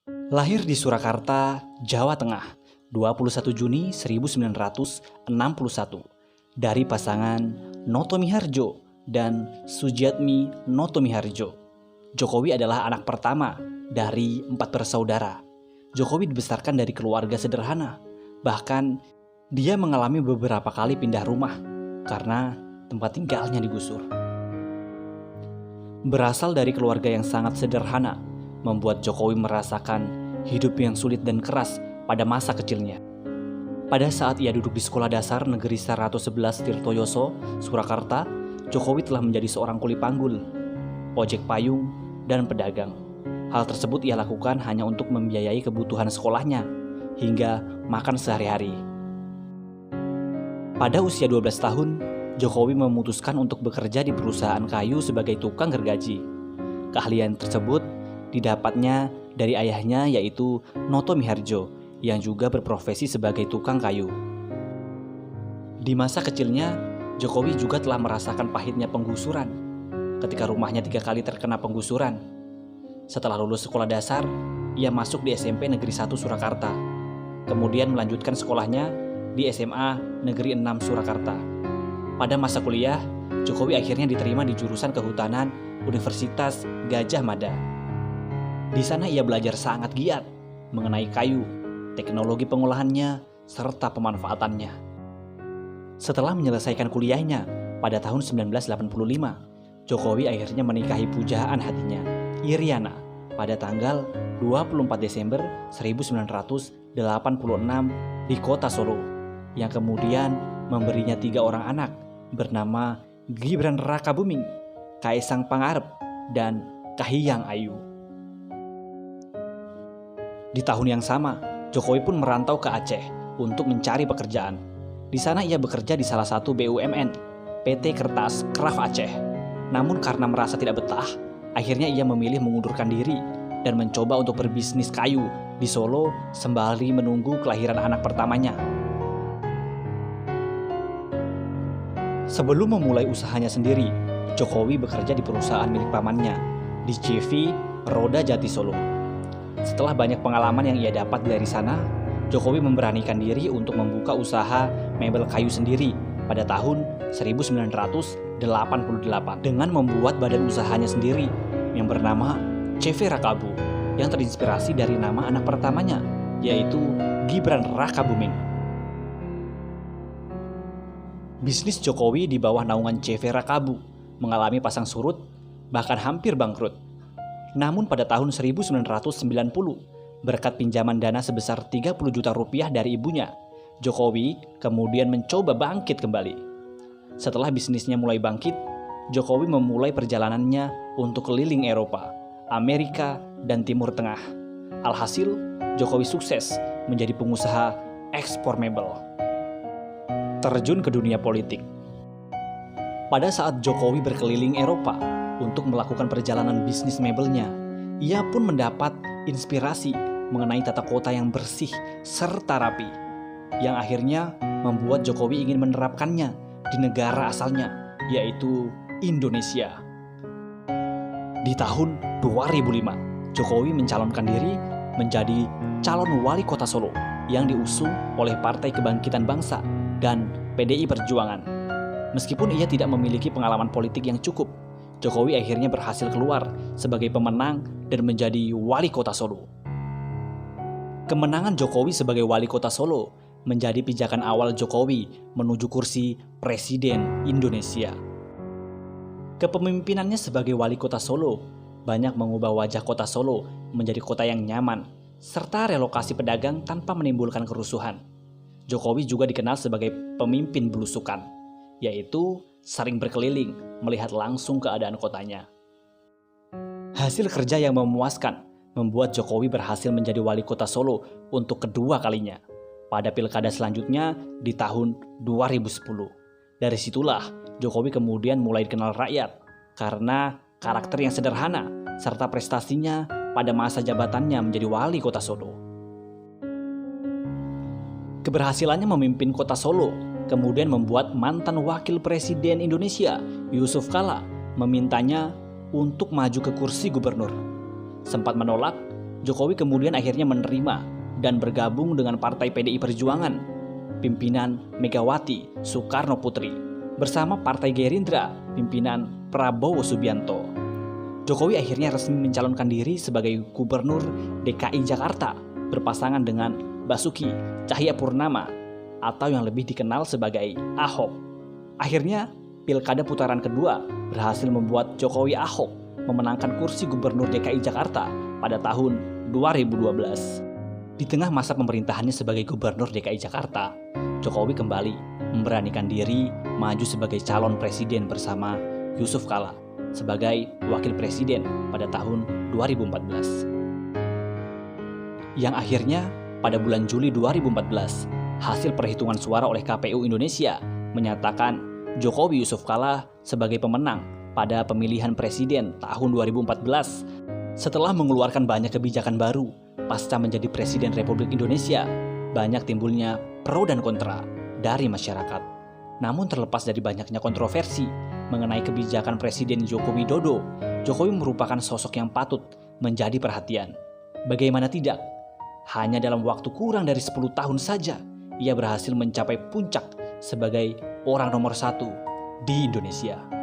Lahir di Surakarta, Jawa Tengah, 21 Juni 1961 dari pasangan Noto Miharjo dan Sujiatmi Noto Miharjo. Jokowi adalah anak pertama dari 4 bersaudara. Jokowi dibesarkan dari keluarga sederhana. Bahkan dia mengalami beberapa kali pindah rumah karena tempat tinggalnya digusur. Berasal dari keluarga yang sangat sederhana, membuat Jokowi merasakan hidup yang sulit dan keras pada masa kecilnya. Pada saat ia duduk di Sekolah Dasar Negeri 111 Tirtoyoso, Surakarta, Jokowi telah menjadi seorang kuli panggul, ojek payung, dan pedagang. Hal tersebut ia lakukan hanya untuk membiayai kebutuhan sekolahnya hingga makan sehari-hari. Pada usia 12 tahun, Jokowi memutuskan untuk bekerja di perusahaan kayu sebagai tukang gergaji. Keahlian tersebut didapatnya dari ayahnya, yaitu Noto Miharjo, yang juga berprofesi sebagai tukang kayu. Di masa kecilnya, Jokowi juga telah merasakan pahitnya penggusuran ketika rumahnya 3 kali terkena penggusuran. Setelah lulus sekolah dasar, ia masuk di SMP Negeri 1 Surakarta. Kemudian melanjutkan sekolahnya di SMA Negeri 6 Surakarta. Pada masa kuliah, Jokowi akhirnya diterima di jurusan Kehutanan Universitas Gadjah Mada. Di sana ia belajar sangat giat mengenai kayu, teknologi pengolahannya, serta pemanfaatannya. Setelah menyelesaikan kuliahnya pada tahun 1985, Jokowi akhirnya menikahi pujaan hatinya, Iriana, pada tanggal 24 Desember 1986 di kota Solo, yang kemudian memberinya 3 orang anak bernama Gibran Rakabuming, Kaisang Pangarep, dan Kahiyang Ayu. Di tahun yang sama, Jokowi pun merantau ke Aceh untuk mencari pekerjaan. Di sana ia bekerja di salah satu BUMN, PT Kertas Kraf Aceh. Namun karena merasa tidak betah, akhirnya ia memilih mengundurkan diri dan mencoba untuk berbisnis kayu di Solo sembari menunggu kelahiran anak pertamanya. Sebelum memulai usahanya sendiri, Jokowi bekerja di perusahaan milik pamannya, di CV Roda Jati Solo. Setelah banyak pengalaman yang ia dapat dari sana, Jokowi memberanikan diri untuk membuka usaha mebel kayu sendiri pada tahun 1988 dengan membuat badan usahanya sendiri yang bernama CV Rakabu, yang terinspirasi dari nama anak pertamanya, yaitu Gibran Rakabuming. Bisnis Jokowi di bawah naungan CV Rakabu mengalami pasang surut, bahkan hampir bangkrut. Namun pada tahun 1990, berkat pinjaman dana sebesar 30 juta rupiah dari ibunya, Jokowi kemudian mencoba bangkit kembali. Setelah bisnisnya mulai bangkit, Jokowi memulai perjalanannya untuk keliling Eropa, Amerika, dan Timur Tengah. Alhasil, Jokowi sukses menjadi pengusaha ekspor mebel. Terjun ke dunia politik. Pada saat Jokowi berkeliling Eropa untuk melakukan perjalanan bisnis mebelnya, ia pun mendapat inspirasi mengenai tata kota yang bersih serta rapi, yang akhirnya membuat Jokowi ingin menerapkannya di negara asalnya, yaitu Indonesia. Di tahun 2005, Jokowi mencalonkan diri menjadi calon wali kota Solo yang diusung oleh Partai Kebangkitan Bangsa dan PDI Perjuangan. Meskipun ia tidak memiliki pengalaman politik yang cukup, Jokowi akhirnya berhasil keluar sebagai pemenang dan menjadi wali kota Solo. Kemenangan Jokowi sebagai wali kota Solo menjadi pijakan awal Jokowi menuju kursi Presiden Indonesia. Kepemimpinannya sebagai wali kota Solo banyak mengubah wajah kota Solo menjadi kota yang nyaman, serta relokasi pedagang tanpa menimbulkan kerusuhan. Jokowi juga dikenal sebagai pemimpin belusukan, yaitu sering berkeliling melihat langsung keadaan kotanya. Hasil kerja yang memuaskan membuat Jokowi berhasil menjadi wali kota Solo untuk kedua kalinya pada pilkada selanjutnya di tahun 2010. Dari situlah Jokowi kemudian mulai dikenal rakyat karena karakter yang sederhana serta prestasinya pada masa jabatannya menjadi wali kota Solo. Keberhasilannya memimpin kota Solo kemudian membuat mantan wakil presiden Indonesia, Yusuf Kala, memintanya untuk maju ke kursi gubernur. Sempat menolak Jokowi kemudian akhirnya menerima dan bergabung dengan Partai PDI Perjuangan, pimpinan Megawati Soekarno Putri, bersama Partai Gerindra, pimpinan Prabowo Subianto. Jokowi akhirnya resmi mencalonkan diri sebagai Gubernur DKI Jakarta berpasangan dengan Basuki Cahayapurnama atau yang lebih dikenal sebagai Ahok. Akhirnya, Pilkada putaran kedua berhasil membuat Jokowi Ahok memenangkan kursi Gubernur DKI Jakarta pada tahun 2012. Di tengah masa pemerintahannya sebagai Gubernur DKI Jakarta, Jokowi kembali memberanikan diri maju sebagai calon presiden bersama Yusuf Kala sebagai wakil presiden pada tahun 2014. Yang akhirnya pada bulan Juli 2014, hasil perhitungan suara oleh KPU Indonesia menyatakan Jokowi Yusuf Kala sebagai pemenang pada pemilihan presiden tahun 2014 setelah mengeluarkan banyak kebijakan baru pasca menjadi Presiden Republik Indonesia. Banyak timbulnya pro dan kontra dari masyarakat. Namun terlepas dari banyaknya kontroversi mengenai kebijakan Presiden Joko Widodo, Jokowi merupakan sosok yang patut menjadi perhatian. Bagaimana tidak? Hanya dalam waktu kurang dari 10 tahun saja, ia berhasil mencapai puncak sebagai orang nomor 1 di Indonesia.